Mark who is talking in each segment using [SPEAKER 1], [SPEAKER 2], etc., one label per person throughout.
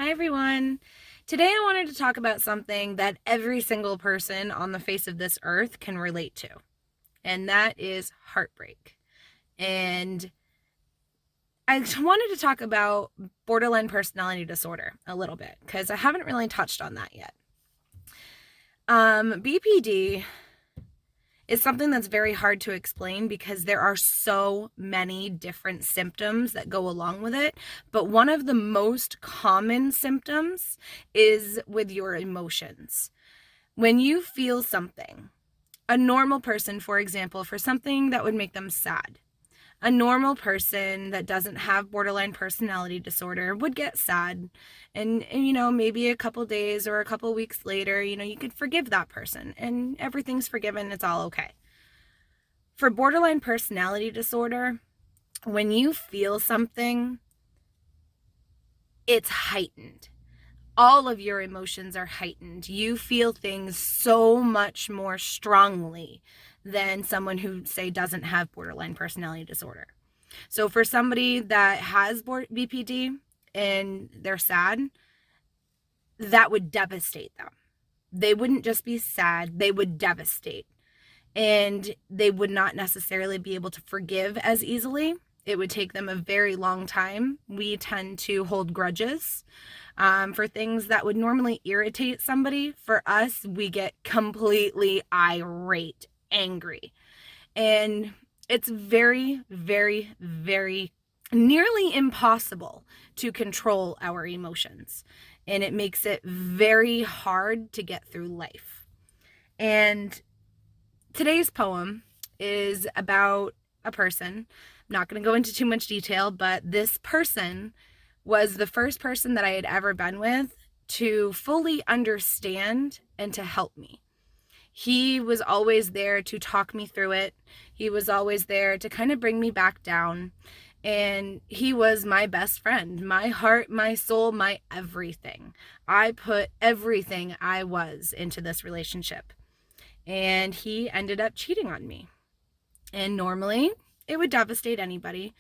[SPEAKER 1] Hi everyone. Today I wanted to talk about something that every single person on the face of this earth can relate to, and that is heartbreak. And I wanted to talk about borderline personality disorder a little bit because I haven't really touched on that yet. BPD is something that's very hard to explain because there are so many different symptoms that go along with it. But one of the most common symptoms is with your emotions. When you feel something, a normal person, for example, for something that would make them sad, a normal person that doesn't have borderline personality disorder would get sad, and maybe a couple days or a couple weeks later, you could forgive that person and everything's forgiven. It's all okay. For borderline personality disorder, when you feel something, it's heightened. All of your emotions are heightened. You feel things so much more strongly than someone who, say, doesn't have borderline personality disorder. So for somebody that has BPD and they're sad, that would devastate them. They wouldn't just be sad, they would devastate. And they would not necessarily be able to forgive as easily. It would take them a very long time. We tend to hold grudges for things that would normally irritate somebody. For us, we get completely irate, angry. And it's very, very, very nearly impossible to control our emotions. And it makes it very hard to get through life. And today's poem is about a person. I'm not going to go into too much detail, but this person was the first person that I had ever been with to fully understand and to help me. He was always there to talk me through it. He was always there to kind of bring me back down. And he was my best friend, my heart, my soul, my everything. I put everything I was into this relationship. And he ended up cheating on me. And normally it would devastate anybody.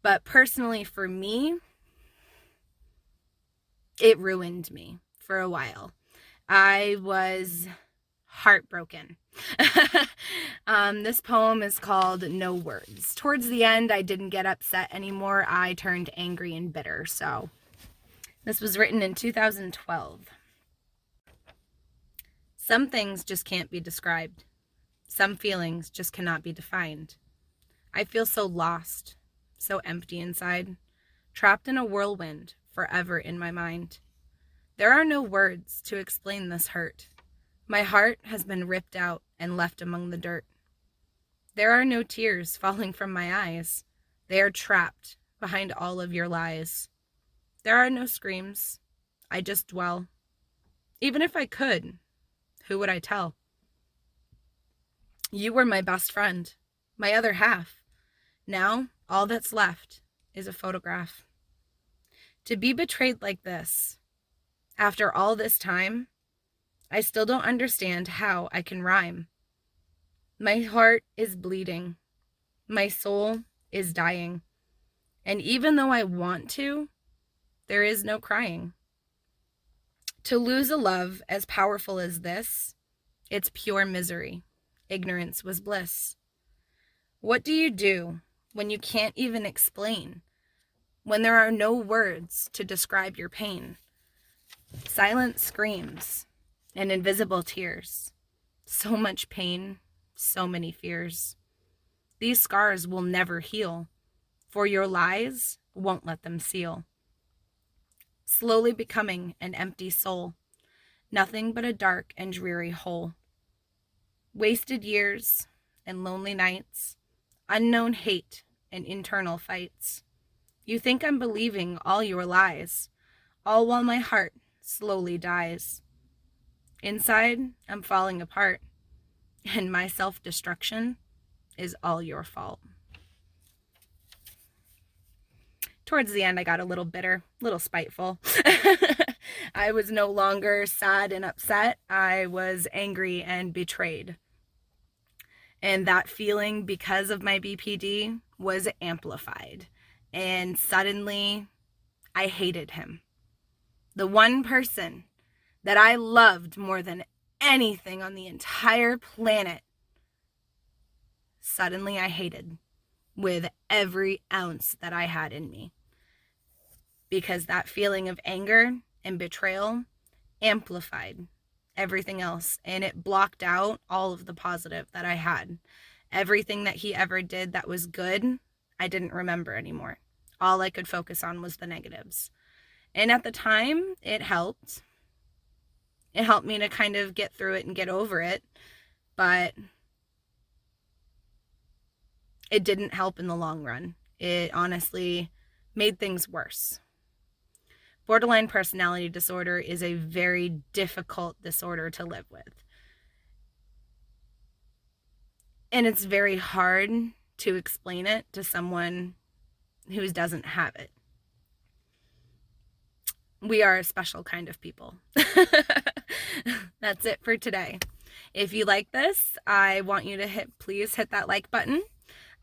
[SPEAKER 1] But personally for me, it ruined me for a while. I was heartbroken. This poem is called No Words. Towards the end, I didn't get upset anymore. I turned angry and bitter. So this was written in 2012. Some things just can't be described. Some feelings just cannot be defined. I feel so lost, so empty inside, trapped in a whirlwind, forever in my mind. There are no words to explain this hurt. My heart has been ripped out and left among the dirt. There are no tears falling from my eyes. They are trapped behind all of your lies. There are no screams. I just dwell. Even if I could, who would I tell? You were my best friend, my other half. Now, all that's left is a photograph. To be betrayed like this, after all this time, I still don't understand how I can rhyme. My heart is bleeding. My soul is dying. And even though I want to, there is no crying. To lose a love as powerful as this, it's pure misery. Ignorance was bliss. What do you do when you can't even explain? When there are no words to describe your pain? Silent screams and invisible tears. So much pain, so many fears. These scars will never heal, for your lies won't let them seal. Slowly becoming an empty soul, nothing but a dark and dreary hole. Wasted years and lonely nights, unknown hate and internal fights. You think I'm believing all your lies, all while my heart slowly dies. Inside, I'm falling apart, and my self-destruction is all your fault. Towards the end, I got a little bitter, a little spiteful. I was no longer sad and upset. I was angry and betrayed. And that feeling, because of my BPD, was amplified. And suddenly, I hated him. the one person that I loved more than anything on the entire planet, suddenly I hated with every ounce that I had in me. Because that feeling of anger and betrayal amplified everything else, and it blocked out all of the positive that I had. Everything that he ever did that was good, I didn't remember anymore. All I could focus on was the negatives. And at the time, it helped. It helped me to kind of get through it and get over it, but it didn't help in the long run. It honestly made things worse. Borderline personality disorder is a very difficult disorder to live with. And it's very hard to explain it to someone who doesn't have it. We are a special kind of people. That's it for today. If you like this, I want you to please hit that like button.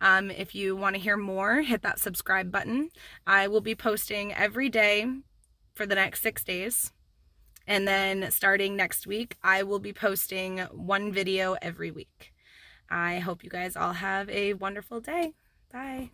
[SPEAKER 1] If you want to hear more, hit that subscribe button. I will be posting every day for the next 6 days. And then starting next week, I will be posting one video every week. I hope you guys all have a wonderful day. Bye.